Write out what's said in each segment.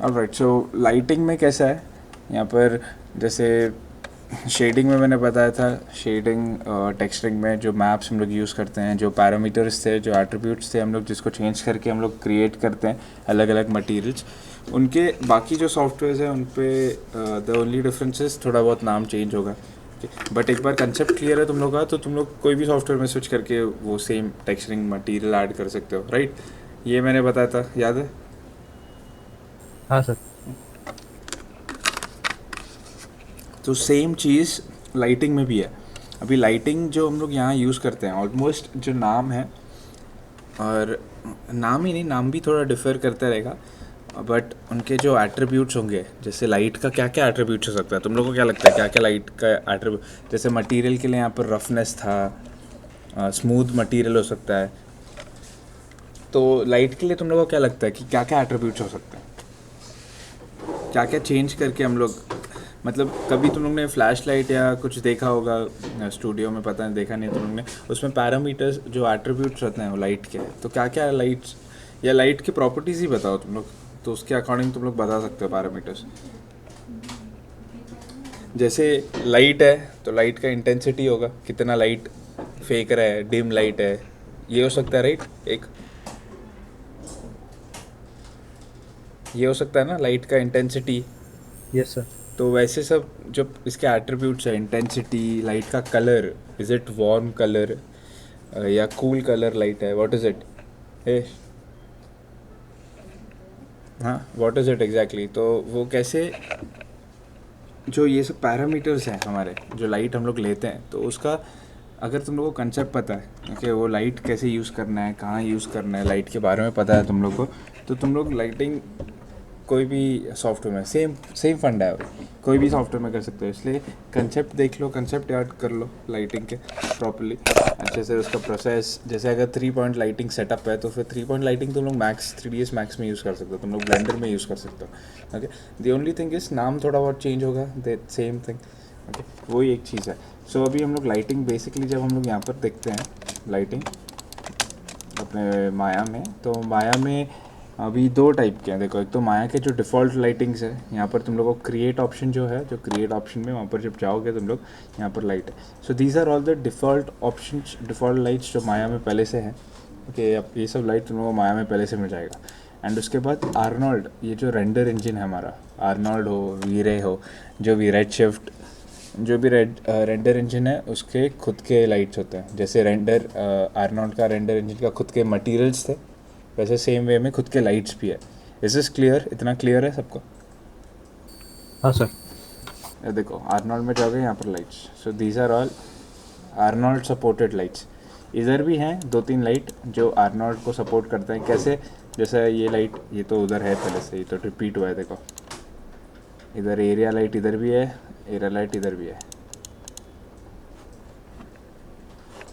Alright, सो lighting में कैसा है यहाँ पर, जैसे शेडिंग में मैंने बताया था, शेडिंग टेक्सचरिंग में जो मैप्स हम लोग यूज़ करते हैं, जो पैरामीटर्स थे, जो एट्रीब्यूट्स थे हम लोग जिसको चेंज करके हम लोग क्रिएट करते हैं अलग अलग मटेरियल्स, उनके बाकी जो सॉफ्टवेयर हैं उन पे द ओनली डिफरेंसेस थोड़ा बहुत नाम चेंज होगा। बट एक बार कंसेप्ट क्लियर है तुम लोग का, तो तुम लोग कोई भी सॉफ्टवेयर में स्विच करके वो सेम टेक्सचरिंग मटेरियल ऐड कर सकते हो, राइट? ये मैंने बताया था, याद है? हाँ सर। तो सेम चीज़ लाइटिंग में भी है। अभी लाइटिंग जो हम लोग यहाँ यूज़ करते हैं, ऑलमोस्ट जो नाम है, और नाम ही नहीं, नाम भी थोड़ा डिफर करता रहेगा, बट उनके जो एट्रीब्यूट्स होंगे, जैसे लाइट का क्या क्या एट्रीब्यूट्स हो सकता है, तुम लोगों को क्या लगता है क्या क्या लाइट का एट्रीब्यूट? जैसे मटेरियल के लिए यहाँ पर रफनेस था, स्मूथ मटेरियल हो सकता है, तो लाइट के लिए तुम लोगों को क्या लगता है कि क्या क्या एट्रीब्यूट्स हो सकते हैं, क्या क्या चेंज करके हम लोग, मतलब कभी तुम लोग ने फ्लैश लाइट या कुछ देखा होगा स्टूडियो में, पता नहीं देखा नहीं तुम लोग ने, उसमें पैरामीटर्स जो एट्रीब्यूट्स रहते हैं वो लाइट के हैं, तो क्या क्या लाइट्स या लाइट की प्रॉपर्टीज़ ही बताओ तुम लोग, तो उसके अकॉर्डिंग तुम लोग बता सकते हो पैरामीटर्स। जैसे लाइट है तो लाइट का इंटेंसिटी होगा, कितना लाइट फेंक रहा है, डिम लाइट है, ये हो सकता है, राइट? एक ये हो सकता है ना, लाइट का इंटेंसिटी। Yes sir. तो वैसे सब जो इसके एट्रीब्यूट्स है, इंटेंसिटी, लाइट का colour, is it warm colour या कूल कलर लाइट है, व्हाट इज़ इट? ए हाँ, व्हाट इज़ इट एग्जैक्टली? तो वो कैसे, जो ये सब पैरामीटर्स हैं हमारे, जो लाइट हम लोग लेते हैं, तो उसका अगर तुम लोग को कंसेप्ट पता है कि वो लाइट कैसे यूज़ करना है, कहाँ यूज़ करना है, लाइट के बारे में पता है तुम लोग को, तो तुम लोग लाइटिंग कोई भी सॉफ्टवेयर में सेम सेम फंडा है, कोई भी सॉफ्टवेयर में कर सकते हो। इसलिए कंसेप्ट देख लो, कंसेप्ट याद कर लो लाइटिंग के प्रॉपरली अच्छे से, उसका प्रोसेस। जैसे अगर 3 पॉइंट लाइटिंग सेटअप है तो फिर 3 पॉइंट लाइटिंग तुम लोग मैक्स 3ds मैक्स में यूज़ कर सकते हो, तुम लोग ब्लेंडर में यूज़ कर सकते हो। Okay, the only thing is नाम थोड़ा बहुत चेंज होगा, द सेम थिंग। ओके, वही एक चीज़ है। सो अभी हम लोग लाइटिंग बेसिकली जब हम लोग यहाँ पर देखते हैं लाइटिंग अपने माया में, तो माया में अभी 2 टाइप के हैं। देखो, एक तो माया के जो डिफ़ॉल्ट लाइटिंग्स है, यहाँ पर तुम लोगों को क्रिएट ऑप्शन जो है, जो क्रिएट ऑप्शन में वहाँ पर जब जाओगे तुम लोग, यहाँ पर लाइट है। So these are all the default options, default lights जो माया में पहले से हैं। ओके, अब ये सब लाइट तुम लोगों को माया में पहले से मिल जाएगा। एंड उसके बाद आर्नोल्ड, ये जो रेंडर इंजन है हमारा, आर्नोल्ड हो, वीरे हो, जो भी रेड शिफ्ट, जो भी रेंडर इंजन है उसके खुद के लाइट्स होते हैं। जैसे आर्नोल्ड का रेंडर इंजन का खुद के मटेरियल्स थे, वैसे सेम वे में खुद के लाइट्स भी है। Is this clear? इतना क्लियर है सबको? हाँ सर। ये देखो, आर्नोल्ड में जाओगे, यहाँ पर lights, so these are all Arnold supported lights. इधर भी हैं 2-3 लाइट जो आर्नोल्ड को सपोर्ट करते हैं। कैसे? जैसे ये लाइट, ये तो उधर है पहले से, ये तो रिपीट हुआ है, देखो इधर एरिया लाइट इधर भी है, एरिया लाइट इधर भी है।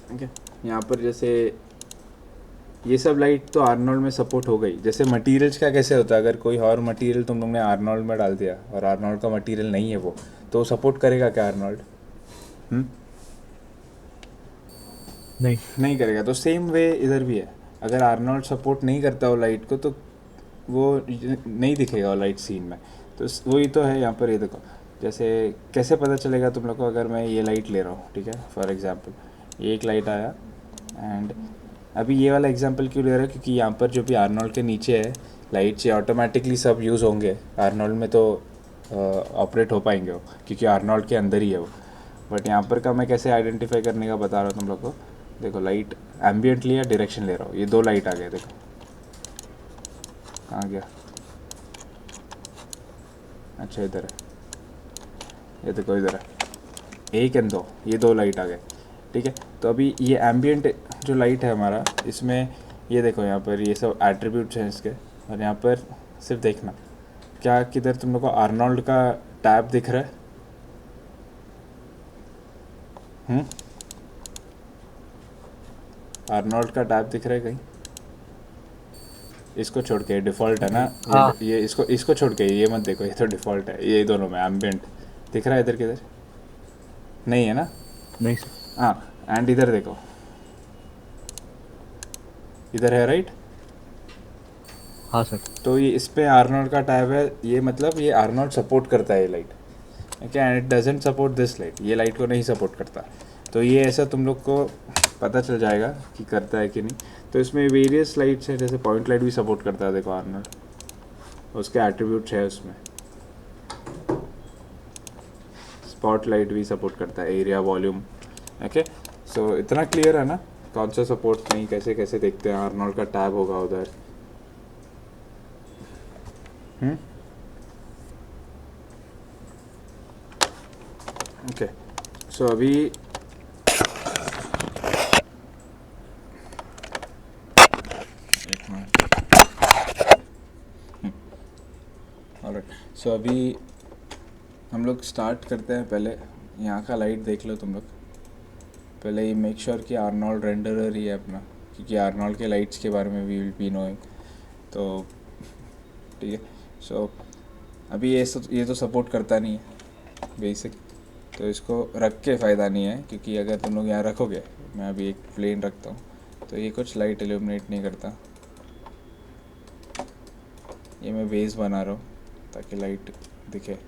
ठीक है, यहाँ पर जैसे ये सब लाइट तो आर्नोल्ड में सपोर्ट हो गई। जैसे मटेरियल्स का कैसे होता है, अगर कोई और मटेरियल तुम लोग ने आर्नोल्ड में डाल दिया और आर्नोल्ड का मटेरियल नहीं है वो, तो सपोर्ट करेगा क्या आर्नोल्ड? नहीं। नहीं करेगा। तो सेम वे इधर भी है, अगर आर्नोल्ड सपोर्ट नहीं करता वो लाइट को, तो वो नहीं दिखेगा वो लाइट सीन में। तो वही तो है यहाँ पर। ये देखो, जैसे कैसे पता चलेगा तुम लोग को, अगर मैं ये लाइट ले रहा हूँ, ठीक है, फॉर एग्जांपल ये एक लाइट आया, एंड अभी ये वाला एग्जांपल क्यों ले रहा है, क्योंकि यहाँ पर जो भी आर्नोल्ड के नीचे है लाइट्स, ये ऑटोमेटिकली सब यूज़ होंगे आर्नोल्ड में, तो ऑपरेट हो पाएंगे वो, क्योंकि आर्नोल्ड के अंदर ही है वो। बट यहाँ पर का मैं कैसे आइडेंटिफाई करने का बता रहा हूँ तुम लोग को। देखो, लाइट एम्बियंट लिया, डायरेक्शन ले रहा हूँ, ये 2 लाइट आ गए, देखो कहाँ गया, अच्छा इधर है, ये देखो इधर है, 1 और 2, ये 2 लाइट आ गए। ठीक है, तो अभी ये एम्बियंट जो लाइट है हमारा, इसमें ये देखो यहाँ पर ये सब एट्रीब्यूट्स हैं इसके, और यहाँ पर सिर्फ देखना, क्या किधर तुम लोग को आर्नोल्ड का टैब दिख रहा है? आर्नोल्ड का टैब दिख रहा है कहीं? इसको छोड़ के, डिफ़ॉल्ट है ना, हाँ। ये इसको इसको छोड़ के ये मत देखो, ये तो डिफ़ॉल्ट है, ये दोनों में एम्बियंट दिख रहा है, इधर किधर नहीं है ना? नहीं सर। हाँ, एंड इधर देखो, इधर है, राइट? हाँ सर। तो ये इस पे आर्नोल्ड का टैब है, ये मतलब ये आर्नोल्ड सपोर्ट करता है ये light, okay, and it doesn't support this light, ये लाइट को नहीं सपोर्ट करता। तो ये ऐसा तुम लोग को पता चल जाएगा कि करता है कि नहीं। तो इसमें वेरियस लाइट्स है, जैसे पॉइंट लाइट भी सपोर्ट करता है, देखो आर्नोल्ड, उसके एट्रीब्यूट्स है उसमें। स्पॉट लाइट भी सपोर्ट करता है, एरिया वॉल्यूम, ओके। सो इतना क्लियर है ना कौन सा सपोर्ट नहीं, कैसे कैसे देखते हैं। आर्नोल्ड का टैब होगा उधर। ओके, सो अभी एक मिनट, ऑलराइट। सो अभी हम लोग स्टार्ट करते हैं। पहले यहाँ का लाइट देख लो तुम लोग। पहले ये मेक श्योर कि आर्नोल्ड रेंडरर ही है अपना, क्योंकि आर्नोल्ड के लाइट्स के बारे में वी विल बी नोइंग। तो ठीक है। सो अभी ये तो सपोर्ट करता नहीं है बेसिक, तो इसको रख के फ़ायदा नहीं है, क्योंकि अगर तुम लोग यहाँ रखोगे, मैं अभी एक प्लेन रखता हूँ तो ये कुछ लाइट एल्यूमिनेट नहीं करता। ये मैं बेस बना रहा हूँ ताकि लाइट दिखे।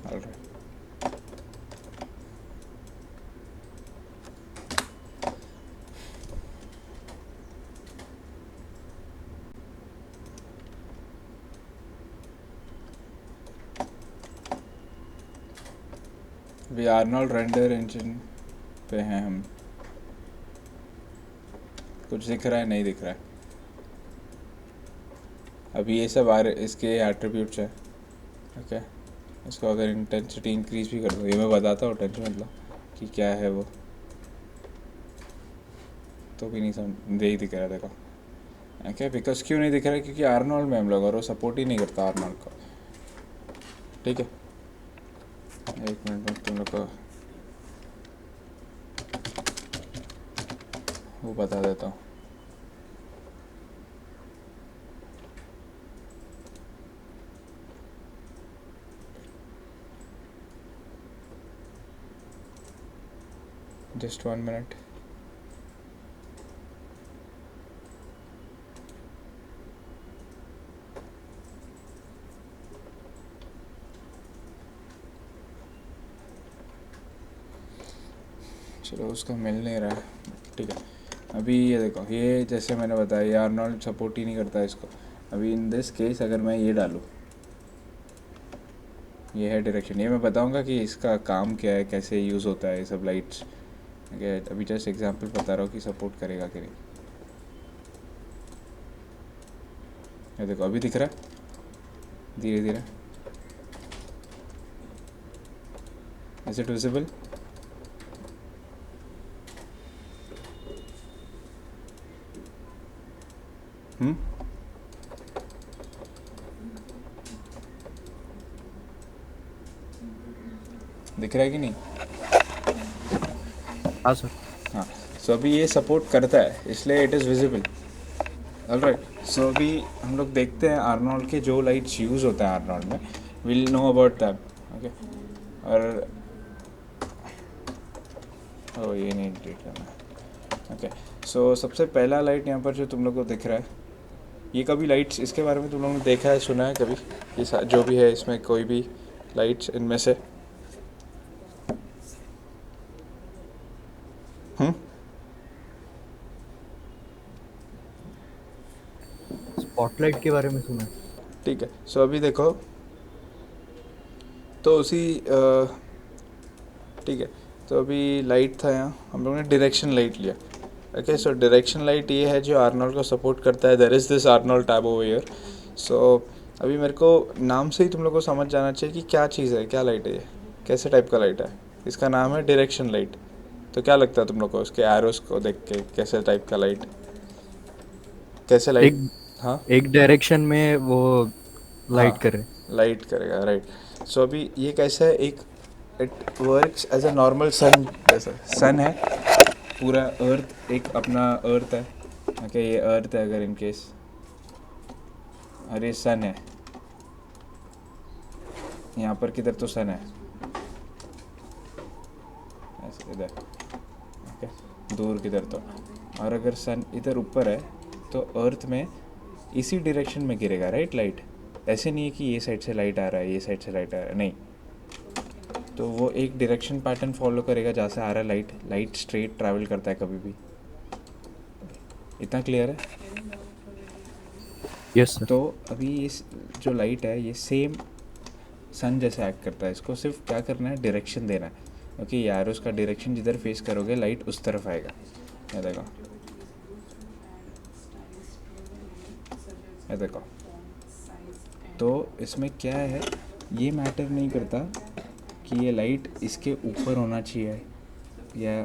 ऑलराइट, अभी आर्नोल्ड रेंडर इंजन पे हैं हम। कुछ दिख रहा है, नहीं दिख रहा है अभी। ये सब इसके एट्रीब्यूट्स हैं, ओके। इसको अगर इंटेंसिटी इंक्रीज भी कर दो, ये मैं बताता हूँ टेंशन मतलब कि क्या है वो, तो भी नहीं समझ दे ही दिख रहा है, देखो, ओके। बिकॉज क्यों नहीं दिख रहा है, क्योंकि आर्नोल्ड में हम लोग, और वो सपोर्ट ही नहीं करता आर्नोल्ड को, ठीक है। एक मिनट में तुम लोग को वो बता देता हूँ। Just 1 minute. चलो, उसका मिल नहीं रहा है, ठीक है। अभी ये देखो, ये जैसे मैंने बताया, ये आर्नोल्ड सपोर्ट ही नहीं करता इसको। अभी इन दिस केस अगर मैं ये डालूँ, ये है डायरेक्शन, ये मैं बताऊंगा कि इसका काम क्या है, कैसे यूज़ होता है ये सब लाइट्स, ओके। अभी जस्ट एग्जांपल बता रहा हूँ कि सपोर्ट करेगा कि नहीं। ये देखो, अभी दिख रहा है धीरे धीरे। Is it visible? दिख रहा है कि नहीं? हाँ सर। हाँ। सो अभी ये सपोर्ट करता है, इसलिए इट इज़ विजिबल, ऑलराइट। सो अभी हम लोग देखते हैं आर्नोल्ड के जो लाइट्स यूज़ होता है आर्नोल्ड में, will know about that, okay. और ओ, ये नहीं डिलीट करना है, ओके। सो सबसे पहला लाइट यहाँ पर जो तुम लोग को दिख रहा है, ये कभी लाइट्स इसके बारे में तुम लोगों ने देखा है, सुना है कभी? ये जो भी है इसमें कोई भी लाइट्स इनमें से? स्पॉटलाइट के बारे में सुना है। ठीक है। सो अभी देखो, तो उसी ठीक है। तो अभी लाइट था यहाँ, हम लोगों ने डायरेक्शन लाइट लिया, ओके। सो डायरेक्शन लाइट ये है जो आर्नोल्ड को सपोर्ट करता है। There is this Arnold tab over here. So अभी मेरे को नाम से ही तुम लोग को समझ जाना चाहिए कि क्या चीज़ है, क्या लाइट है ये, कैसे टाइप का लाइट है। इसका नाम है डायरेक्शन लाइट। तो क्या लगता है तुम लोग को उसके एरोस को देख के, कैसे टाइप का लाइट, कैसे लाइट? एक हाँ एक डायरेक्शन में वो हाँ, लाइट करे। लाइट करेगा, राइट। सो अभी ये कैसा है, एक it works as a normal sun जैसा। सन है पूरा, अर्थ एक अपना अर्थ है। ओके, ये अर्थ है अगर इन केस, अरे सन है यहाँ पर, किधर तो सन है ऐसे इधर, ओके दूर किधर तो। और अगर सन इधर ऊपर है तो अर्थ में इसी डायरेक्शन में गिरेगा राइट लाइट। ऐसे नहीं है कि ये साइड से लाइट आ रहा है, ये साइड से लाइट आ रहा है, नहीं। तो वो एक डायरेक्शन पैटर्न फॉलो करेगा जहाँ से आ रहा है लाइट। लाइट स्ट्रेट ट्रैवल करता है कभी भी। इतना क्लियर है? Yes sir. तो अभी ये जो लाइट है ये सेम सन जैसे एक्ट करता है। इसको सिर्फ क्या करना है, डायरेक्शन देना है। ओके, यार उसका डायरेक्शन जिधर फेस करोगे लाइट उस तरफ आएगा। ये देखो, ये देखो। तो इसमें क्या है, ये मैटर नहीं करता कि ये लाइट इसके ऊपर होना चाहिए या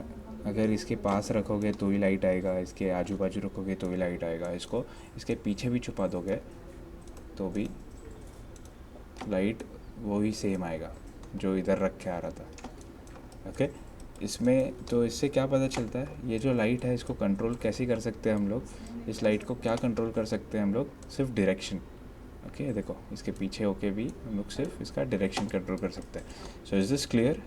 अगर इसके पास रखोगे तो ही लाइट आएगा, इसके आजू बाजू रखोगे तो ही लाइट आएगा। इसको इसके पीछे भी छुपा दोगे तो भी लाइट वो ही सेम आएगा जो इधर रख के आ रहा था। ओके, इसमें तो इससे क्या पता चलता है, ये जो लाइट है इसको कंट्रोल कैसे कर सकते हैं हम लोग। इस लाइट को क्या कंट्रोल कर सकते हैं हम लोग, सिर्फ डायरेक्शन। ओके, देखो इसके पीछे होके भी हम लोग सिर्फ इसका डायरेक्शन कंट्रोल कर सकते हैं। So is this clear?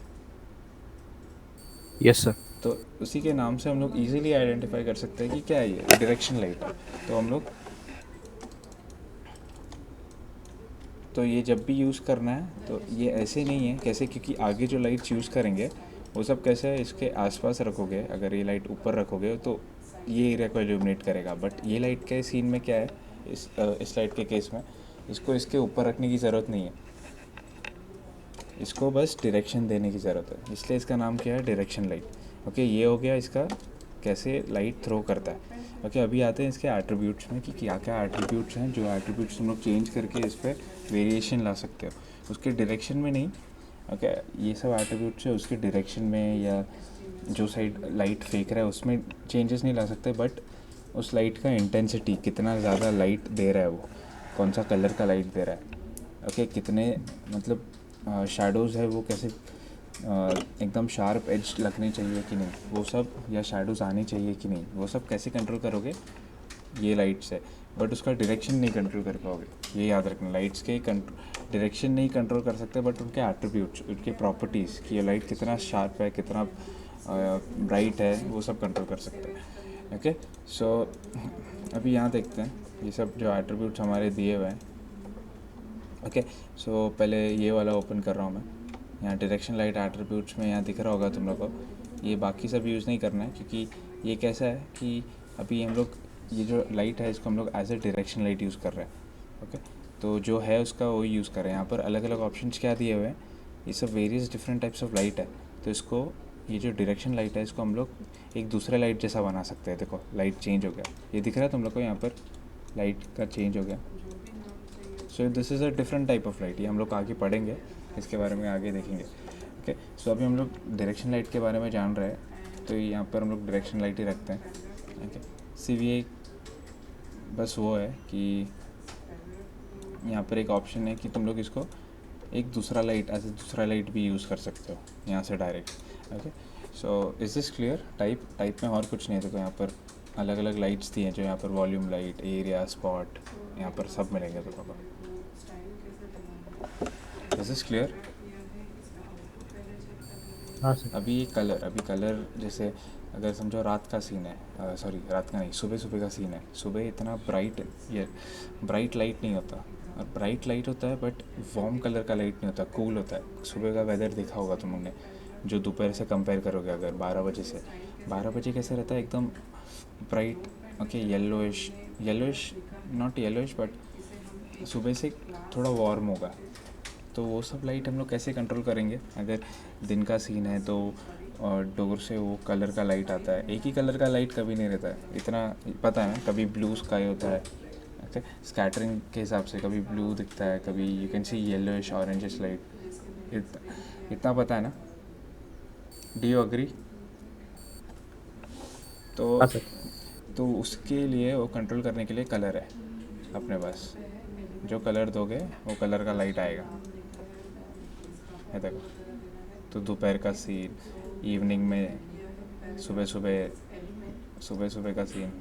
Yes sir. तो उसी के नाम से हम लोग इजीली आइडेंटिफाई कर सकते हैं कि क्या है, ये डायरेक्शन लाइट है। तो हम लोग तो ये जब भी यूज़ करना है तो ये ऐसे नहीं है कैसे, क्योंकि आगे जो लाइट्स यूज़ करेंगे वो सब कैसे है, इसके आसपास रखोगे। अगर ये लाइट ऊपर रखोगे तो ये एरिया को इल्यूमिनेट करेगा। बट ये लाइट के सीन में क्या है, इस लाइट के केस में इसको इसके ऊपर रखने की ज़रूरत नहीं है, इसको बस डायरेक्शन देने की ज़रूरत है। इसलिए इसका नाम क्या है, डायरेक्शन लाइट। ओके, ये हो गया इसका कैसे लाइट थ्रो करता है। ओके, अभी आते हैं इसके एट्रीब्यूट्स में कि क्या क्या एट्रीब्यूट्स हैं, जो एट्रीब्यूट्स तुम लोग चेंज करके इस पर वेरिएशन ला सकते हो। उसके डायरेक्शन में नहीं, ओके ये सब एट्रीब्यूट्स है उसके डायरेक्शन में या जो साइड लाइट फेंक रहा है उसमें चेंजेस नहीं ला सकते। बट उस लाइट का इंटेंसिटी, कितना ज़्यादा लाइट दे रहा है वो, कौन सा कलर का लाइट दे रहा है, ओके कितने मतलब शैडोज़ है वो कैसे एकदम शार्प एज लगनी चाहिए कि नहीं वो सब, या शैडोज़ आनी चाहिए कि नहीं, वो सब कैसे कंट्रोल करोगे ये लाइट्स है। बट उसका डायरेक्शन नहीं कंट्रोल कर पाओगे, ये याद रखना। लाइट्स के डायरेक्शन नहीं कंट्रोल कर सकते बट उनके एट्रीब्यूट्स, उनके प्रॉपर्टीज़ कि ये लाइट कितना शार्प है, कितना ब्राइट है, वो सब कंट्रोल कर सकते हैं। ओके, सो अभी यहाँ देखते हैं ये सब जो एट्रीब्यूट्स हमारे दिए हुए हैं। ओके, सो पहले ये वाला ओपन कर रहा हूँ मैं। यहाँ डायरेक्शन लाइट एट्रीब्यूट्स में यहाँ दिख रहा होगा तुम लोग को। ये बाकी सब यूज़ नहीं करना है क्योंकि ये कैसा है कि अभी हम लोग ये जो लाइट है इसको हम लोग as a direction light use कर रहे हैं। ओके, तो जो है उसका वही यूज़ कर रहे हैं। यहाँ पर अलग अलग ऑप्शंस क्या दिए हुए हैं, ये सब various different types of light है। तो इसको ये जो डायरेक्शन लाइट है इसको हम लोग एक दूसरे लाइट जैसा बना सकते हैं। देखो लाइट चेंज हो गया, ये दिख रहा है तुम लोग को, यहाँ पर लाइट का चेंज हो गया। So this is a different type of light. ये हम लोग आगे पढ़ेंगे, इसके बारे में आगे देखेंगे। ओके, सो अभी हम लोग डायरेक्शन लाइट के बारे में जान रहे हैं, तो यहाँ पर हम लोग डायरेक्शन लाइट ही रखते हैं। ओके, CVA बस वो है कि यहाँ पर एक ऑप्शन है कि तुम लोग इसको एक दूसरा लाइट एज ए दूसरा लाइट भी यूज़ कर सकते हो यहाँ से direct. Okay, so is this clear? Type में और कुछ नहीं है। देखो यहाँ पर अलग अलग लाइट्स दी हैं, जो यहाँ पर वॉल्यूम लाइट, एरिया, स्पॉट, यहाँ पर सब मिलेंगे तो पापा। Is this clear? हाँ सर। अभी कलर जैसे अगर समझो रात का सीन है, सॉरी रात का नहीं, सुबह का सीन है। सुबह इतना ब्राइट लाइट नहीं होता, और ब्राइट लाइट होता है बट वार्म कलर का लाइट नहीं होता, कूल होता है। सुबह का वेदर देखा होगा तुम लोगों ने, जो दोपहर से कंपेयर करोगे अगर 12 बजे से, 12 बजे कैसे रहता है, एकदम bright. Okay, yellowish not yellowish but सुबह से थोड़ा वार्म होगा। तो वो सब लाइट हम लोग कैसे कंट्रोल करेंगे, अगर दिन का सीन है तो डोर से वो कलर का लाइट आता है। एक ही कलर का लाइट कभी नहीं रहता है, इतना पता है ना। कभी ब्लू स्काई होता है, ओके स्कैटरिंग के हिसाब से, कभी ब्लू दिखता है, कभी you can see yellowish orangish light. इतना पता है ना? Do you agree? तो हाँ सर। तो उसके लिए वो कंट्रोल करने के लिए कलर है अपने पास। जो कलर दोगे वो कलर का लाइट आएगा। ये देखो, तो दोपहर का सीन, इवनिंग में, सुबह सुबह का सीन।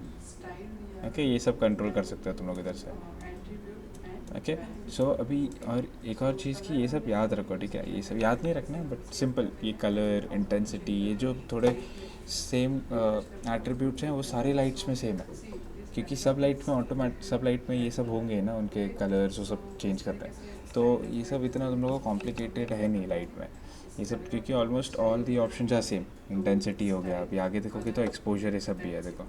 ओके, ये सब कंट्रोल कर सकते हो तुम लोग इधर से। ओके, सो अभी और एक और चीज़ की, ये सब याद रखो, ठीक है? ये सब याद नहीं रखना है, बट सिंपल, ये कलर, इंटेंसिटी, ये जो थोड़े सेम एट्रीब्यूट्स हैं वो सारे लाइट्स में सेम है, क्योंकि सब लाइट में सब लाइट में ये सब होंगे ना, उनके कलर्स वो सब चेंज करते हैं। तो ये सब इतना तुम लोगों को कॉम्प्लिकेटेड है नहीं लाइट में ये सब, क्योंकि almost all the option are same. Intensity हो गया, अभी आगे देखोगे तो एक्सपोजर ये सब भी है, देखो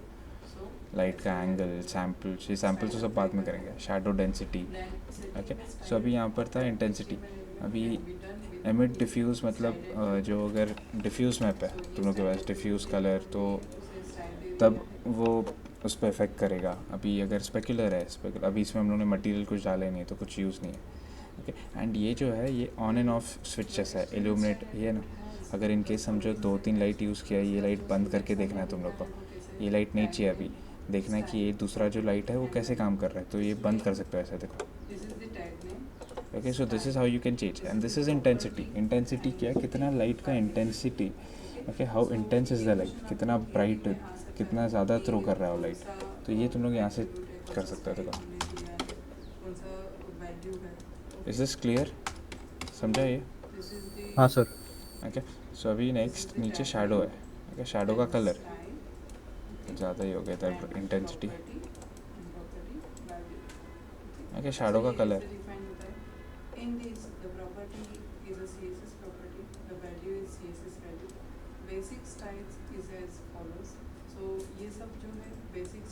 लाइट का एंगल, सैम्पल्स, ये सैम्पल्स तो सब बाद में करेंगे, शैडो डेंसिटी। ओके, सो अभी यहाँ पर था इंटेंसिटी। अभी एमिट डिफ्यूज़ मतलब जो अगर डिफ्यूज़ मैप है तुम लोग के पास, डिफ्यूज़ कलर, तो तब वो उस पर इफेक्ट करेगा। अभी अगर स्पेकुलर है, अभी इसमें हम लोगों ने मटेरियल कुछ डाले नहीं है तो कुछ यूज़ नहीं है। ओके, एंड ये जो है ये ऑन एंड ऑफ स्विच जैसा है, इल्यूमिनेट, ये ना, अगर इन केस समझो 2-3 लाइट यूज़ किया है, ये लाइट बंद करके देखना है तुम लोग को, ये लाइट नहीं चाहिए अभी, देखना है कि ये दूसरा जो लाइट है वो कैसे काम कर रहा है, तो ये बंद कर सकते हो ऐसे, देखो। Okay, so this is how you can change, and this is intensity क्या है, कितना लाइट का intensity. Okay, how intense is the light, कितना ब्राइट, कितना ज़्यादा थ्रो कर रहा है वो लाइट, तो ये तुम लोग यहाँ से कर सकते हो, देखो। इज दिस क्लियर, समझा ये? हाँ सर। ओके, सो अभी नेक्स्ट नीचे शैडो है। ओके, शैडो का कलर ज़्यादा ही हो गया था, इंटेंसिटी। ओके, शैडो का कलर,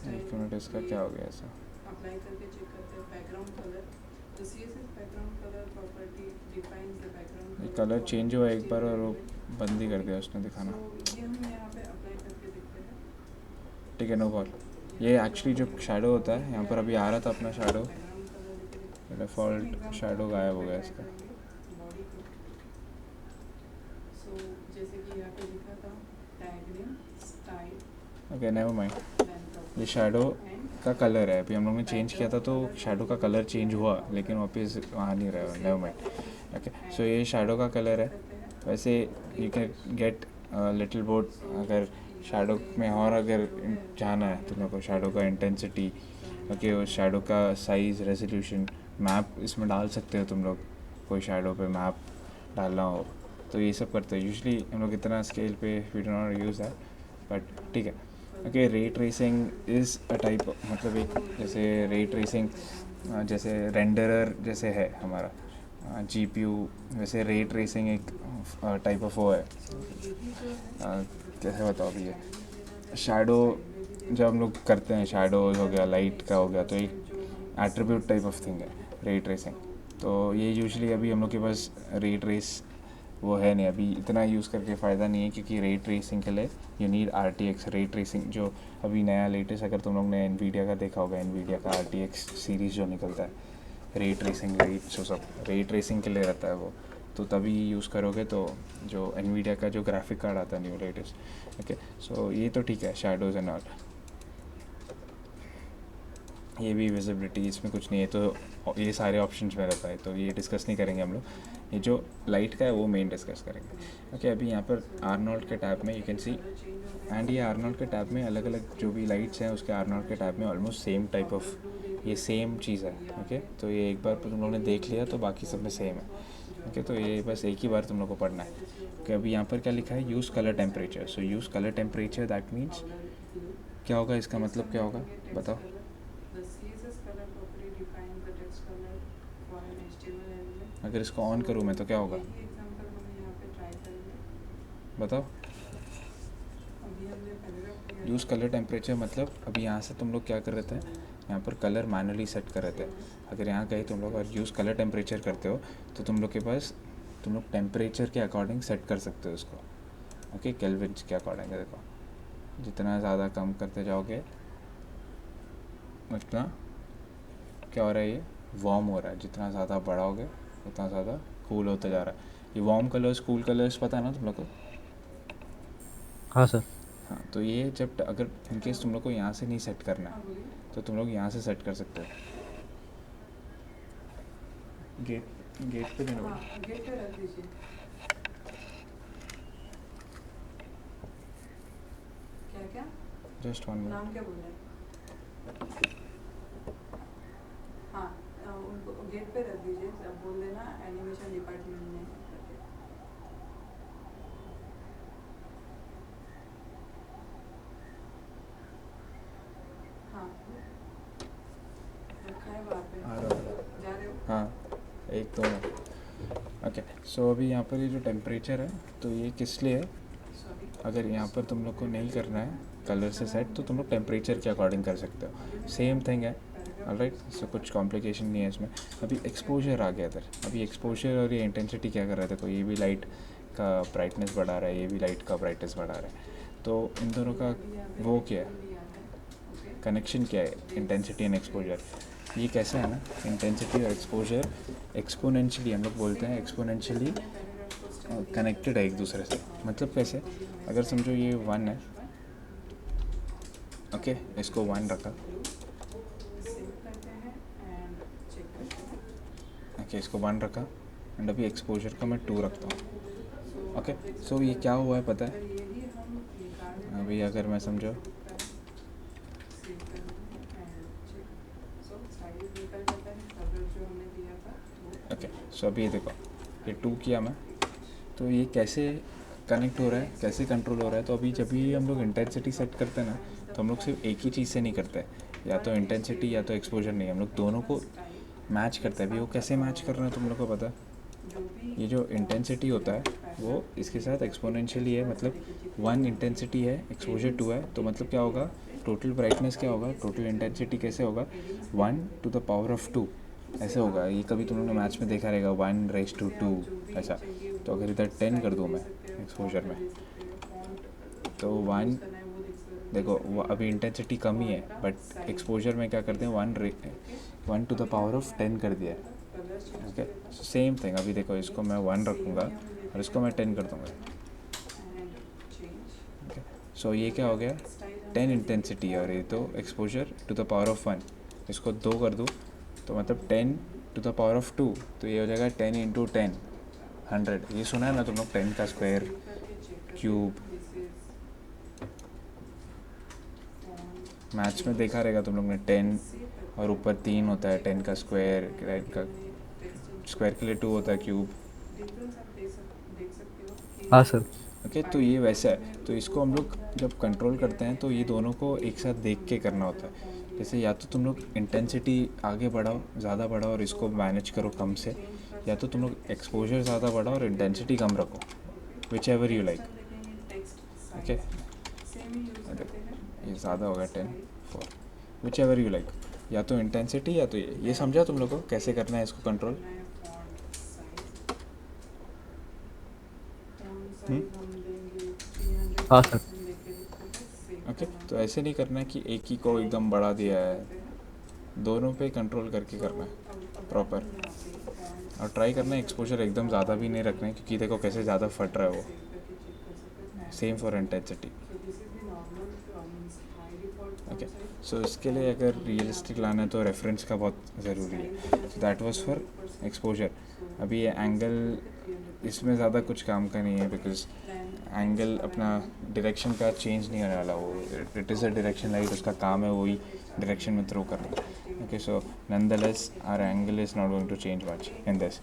एक मिनट, इसका क्या हो गया ऐसा? अप्लाई करके चेक करते हैं बैकग्राउंड कलर। तो CSS background colour property defines the background ये कलर चेंज हुआ एक बार और वो बंद ही कर दिया उसने दिखाना। ये हम यहाँ पे अप्लाई करके देखते हैं। ठीक है, नो बॉल। ये एक्चुअली जो शैडो होता है, यहाँ पर अभी आ रहा था अपना शैडो, डिफ़ॉल्ट शैडो गायब हो गया इसका। सो जैसे कि यहाँ पे लिखा था tag name, style, okay, never mind, ये शैडो का कलर है, अभी हम लोग ने चेंज किया था तो शैडो का कलर चेंज हुआ, लेकिन वापस आ नहीं रहा है, नेवर माइंड। ओके, सो ये शैडो का कलर है। वैसे you can get little boat, अगर शैडो में और अगर जाना है तुम लोग को, शैडो का इंटेंसिटी, ओके, और शैडो का साइज़, रेजोल्यूशन, मैप इसमें डाल सकते हो तुम लोग, कोई शैडो पे मैप डालना हो तो ये सब करते हैं। यूजुअली हम लोग इतना स्केल पे we do not use that, but ठीक है। Okay, ray tracing is a type, मतलब एक जैसे रे ट्रेसिंग जैसे रेंडरर जैसे है हमारा जीपीयू, वैसे रे ट्रेसिंग एक टाइप ऑफ वो है। कैसे बताओ अभी, ये शैडो जब हम लोग करते हैं, शैडोज हो गया, लाइट का हो गया, तो एक एट्रीब्यूट टाइप ऑफ थिंग है रे ट्रेसिंग। तो ये यूजुअली अभी हम लोग के पास रे ट्रेस वो है नहीं, अभी इतना यूज़ करके फ़ायदा नहीं है, क्योंकि रे ट्रेसिंग के लिए you need RTX ray tracing, जो अभी नया लेटेस्ट, अगर तुम लोग ने एनवीडिया का देखा होगा, एनवीडिया का RTX सीरीज़ जो निकलता है, रे ट्रेसिंग लाइट जो सब रे ट्रेसिंग के लिए रहता है वो, तो तभी यूज़ करोगे तो जो एनवीडिया का जो ग्राफिक कार्ड आता है न्यू लेटेस्ट। ओके, सो ये तो ठीक है, शैडोज़ एंड ऑल, ये भी विजिबिलिटी, इसमें कुछ नहीं है, तो ये सारे ऑप्शंस में रहता है, तो ये डिस्कस नहीं करेंगे हम लोग। ये जो लाइट का है वो मेन डिस्कस करेंगे। ओके, अभी यहाँ पर आर्नोल्ड के टैब में यू कैन सी, एंड ये आर्नोल्ड के टैब में अलग अलग जो भी लाइट्स हैं उसके आर्नोल्ड के टैब में ऑलमोस्ट सेम टाइप ऑफ ये सेम चीज़ है। ओके, तो ये एक बार तुम लोगों ने देख लिया तो बाकी सब में सेम है। ओके, तो ये बस एक ही बार तुम लोग को पढ़ना है कि अभी यहाँ पर क्या लिखा है, use colour temperature. So use colour temperature, that means क्या होगा, इसका मतलब क्या होगा बताओ? अगर इसको ऑन करूँ मैं तो क्या होगा बताओ? यूज़ कलर टेम्परेचर मतलब अभी यहाँ से तुम लोग क्या कर रहे थे, यहाँ पर कलर मैनुअली सेट कर रहे थे। अगर यहाँ कहीं तुम लोग और यूज़ कलर टेम्परेचर करते हो तो तुम लोग के पास, तुम लोग टेम्परेचर के अकॉर्डिंग सेट कर सकते हो उसको। ओके, केल्विन के अकॉर्डिंग, देखो जितना ज़्यादा कम करते जाओगे उतना क्या हो रहा है, ये वार्म हो रहा है, जितना ज़्यादा बढ़ाओगे उतना ज़्यादा कूल होता जा रहा है। ये वार्म कलर्स, कूल कलर्स पता है ना तुम लोग को? हाँ सर। हाँ, तो ये जब अगर इनकेस तुम लोग को यहाँ से नहीं सेट करना है तो तुम लोग यहाँ से सेट कर सकते हो। गेट पे देना पड़ेगा। Just 1 minute. नाम क्या बोल रहे हैं? हाँ, उनको गेट पे रख दीजिए, अब बोल देना एनिमेशन डिपार्टमेंट में करके। हाँ, रखा है वहाँ पे। आ रहा है। जा रहे हो? हाँ, एक तो ओके। सो अभी यहाँ पर ये जो टेम्परेचर है तो ये किस लिए है? सॉरी। अगर यहाँ पर तुम लोग को नहीं करना है कलर से सेट तो तुम लोग टेम्परेचर के अकॉर्डिंग कर सकते हो, सेम थिंग है। ऑलराइट, सो कुछ कॉम्प्लिकेशन नहीं है इसमें। अभी एक्सपोजर आ गया इधर। अभी एक्सपोजर और ये इंटेंसिटी क्या कर रहा है? देखो ये भी लाइट का ब्राइटनेस बढ़ा रहा है, ये भी लाइट का ब्राइटनेस बढ़ा रहा है। तो इन दोनों का वो क्या है, कनेक्शन क्या है? Intensity and exposure. ये कैसा है ना, इंटेंसिटी और एक्सपोजर एक्सपोनेंशियली, हम लोग बोलते हैं एक्सपोनेंशियली कनेक्टेड है एक दूसरे से। मतलब कैसे? अगर समझो ये 1 है, ओके, इसको 1 रखा, ओके, इसको 1 रखा एंड अभी एक्सपोजर को मैं 2 रखता हूँ। ओके, सो ये क्या हुआ है पता है? अभी अगर मैं समझो ओके, सो अभी ये देखो, ये 2 किया मैं, तो ये कैसे कनेक्ट हो रहा है, कैसे कंट्रोल हो रहा है? तो अभी जब भी हम लोग इंटेंसिटी सेट करते हैं ना, तो हम लोग सिर्फ एक ही चीज़ से नहीं करते, या तो इंटेंसिटी या तो एक्सपोजर नहीं, हम लोग दोनों को मैच करते हैं। अभी वो कैसे मैच कर रहे हैं तुम लोग को पता है? ये जो इंटेंसिटी होता है वो इसके साथ एक्सपोनेंशियली है, मतलब 1 इंटेंसिटी है, एक्सपोजर 2 है, तो मतलब क्या होगा? टोटल ब्राइटनेस क्या होगा, टोटल इंटेंसिटी कैसे होगा? 1 to the power of 2 ऐसे होगा। ये कभी तुम लोगों ने मैच में देखा रहेगा, 1:2 ऐसा। तो अगर इधर 10 कर दूँ मैं एक्सपोजर में, तो 1, देखो वो अभी इंटेंसिटी कम ही है, बट एक्सपोजर में क्या करते हैं, 1 to the power of 10 कर दिया है। Okay, same thing. अभी देखो इसको मैं 1 रखूँगा और इसको मैं 10 कर दूँगा। ओके, सो ये क्या हो गया? 10 इंटेंसिटी है और ये तो exposure to the power of 1। इसको 2 कर दूँ तो मतलब 10 to the power of 2, तो ये हो जाएगा 10 into 10, 100। ये सुना है ना तुम लोग, 10 का स्क्वायर, क्यूब, मैथ्स में देखा रहेगा तुम लोग ने। 10 और ऊपर 3 होता है 10 का स्क्वायर, राइट का स्क्वायर के लिए 2 होता है क्यूब। हाँ सर। ओके, तो ये वैसा है। तो इसको हम लोग जब कंट्रोल करते हैं तो ये दोनों को एक साथ देख के करना होता है। जैसे या तो तुम लोग इंटेंसिटी आगे बढ़ाओ, ज़्यादा बढ़ाओ और इसको मैनेज करो कम से, या तो तुम लोग एक्सपोजर ज़्यादा बढ़ाओ और इंटेंसिटी कम रखो, which ever you like. Okay, ये ज़्यादा होगा 10, 4, विच एवर यू लाइक, या तो इंटेंसिटी या तो ये समझा तुम लोग को कैसे करना है इसको कंट्रोल? हाँ सर। ओके, तो ऐसे नहीं करना है कि एक ही को एकदम बढ़ा दिया है, दोनों पे कंट्रोल करके करना है प्रॉपर। और ट्राई करना है एक्सपोजर एकदम ज़्यादा भी नहीं रखना है, क्योंकि देखो कैसे ज़्यादा फट रहा है वो। Same for intensity. ओके, सो इसके लिए अगर रियलिस्टिक लाना है तो रेफरेंस का बहुत ज़रूरी है। So that was for exposure. अभी ये एंगल, इसमें ज़्यादा कुछ काम का नहीं है, बिकॉज एंगल अपना डायरेक्शन का चेंज नहीं होने वाला। वो it is a direction light, उसका काम है वही डायरेक्शन में थ्रो करना। Okay, so nonetheless our angle is not going to change much in this.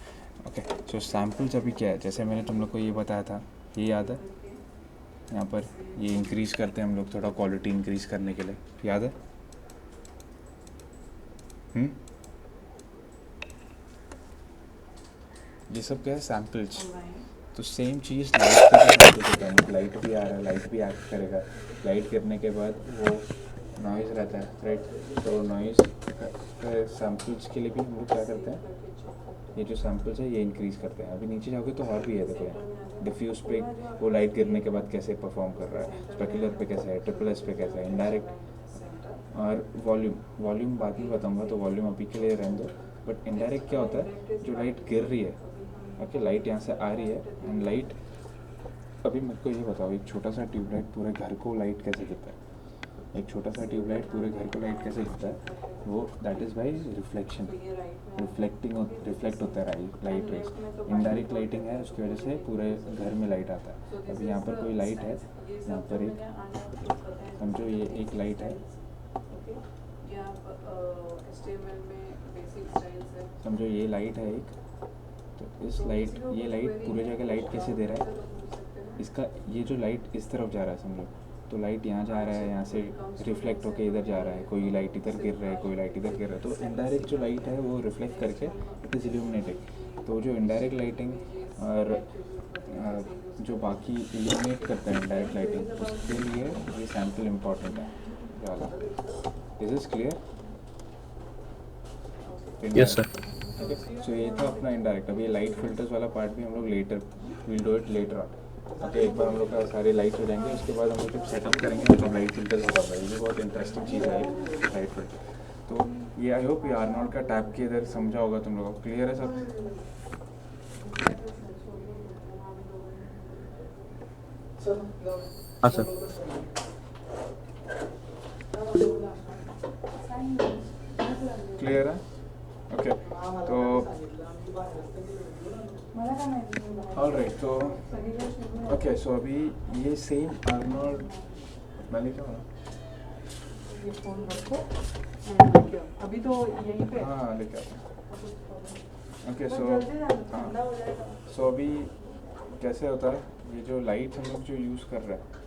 Okay, so samples अभी क्या है, जैसे मैंने तुम लोग को ये बताया था, ये याद है? यहाँ पर ये इंक्रीज़ करते हैं हम लोग थोड़ा क्वालिटी इंक्रीज़ करने के लिए, याद है? ये सब क्या है? सैम्पल्स। तो सेम चीज़ लाइट भी आ रहा है, लाइट भी एक्ट करेगा। लाइट गिरने के बाद वो नॉइज़ रहता है, राइट? तो नॉइज़ सैम्पल्स के लिए भी हम लोग क्या करते हैं, ये जो सैम्पल्स है ये इंक्रीज़ करते हैं। अभी नीचे जाओगे तो और भी है, देखो यहाँ डिफ्यूज़ पे वो लाइट गिरने के बाद कैसे परफॉर्म कर रहा है, स्पेकुलर पे कैसा है, ट्रिपल एस पे कैसा है, इनडायरेक्ट। और वॉल्यूम बाद में बताऊँगा, तो वॉल्यूम अभी के लिए रहने दो। बट इनडायरेक्ट क्या होता है, जो लाइट गिर रही है, ओके, लाइट यहाँ से आ रही है एंड लाइट, अभी मेरे को ये बताओ, एक छोटा सा ट्यूबलाइट पूरे घर को लाइट कैसे देता है? एक छोटा सा ट्यूबलाइट पूरे घर को लाइट कैसे दिखता है, वो that is by reflection, reflect होता है लाइट रेस। इनडायरेक्ट लाइटिंग है, उसकी वजह से पूरे घर में लाइट आता है। अभी यहाँ पर कोई लाइट है, यहाँ पर एक समझो ये एक लाइट है, समझो ये लाइट है एक, तो इस लाइट ये लाइट पूरे जगह लाइट कैसे दे रहा है, इसका ये जो लाइट इस तरफ जा रहा है समझो, तो लाइट यहाँ जा रहा है, यहाँ से रिफ्लेक्ट होके इधर जा रहा है, कोई लाइट इधर गिर रहा है, कोई लाइट इधर गिर रहा है, तो इनडायरेक्ट जो लाइट है वो रिफ्लेक्ट करके इट इज़ इल्यूमिनेटिंग। तो जो इनडायरेक्ट लाइटिंग और जो बाकी इल्यूमिनेट करता है इनडायरेक्ट लाइटिंग, उसके लिए ये सैम्पल इम्पॉर्टेंट है ज़्यादा। Is is clear? Yes sir. Okay, so ये था अपना इनडायरेक्ट। अभी ये लाइट फिल्टर्स वाला पार्ट भी हम लोग later will do it later on. Okay, एक बार हम लोग का सारे लाइट हो जाएंगे, उसके बाद हम लोग जब सेटअप करेंगे तो लाइट फिल्टर्स होगा। ये भी बहुत इंटरेस्टिंग चीज़ है लाइट फिल्टर। तो ये आई होप ये आर्नोल्ड का टैप के इधर समझा होगा तुम लोगों को। क्लियर है सब? हाँ सर। क्लियर है? ओके, तो ऑलराइट, तो ओके, सो अभी ये सेम आर्नोल्ड मैं लेके आऊँ? ये फोन रखो, अभी तो यहीं पे। हाँ लेके आता हूँ। ओके, सो ठंडा हो जाएगा। सो अभी कैसे होता है, ये जो लाइट हम लोग जो यूज़ कर रहे हैं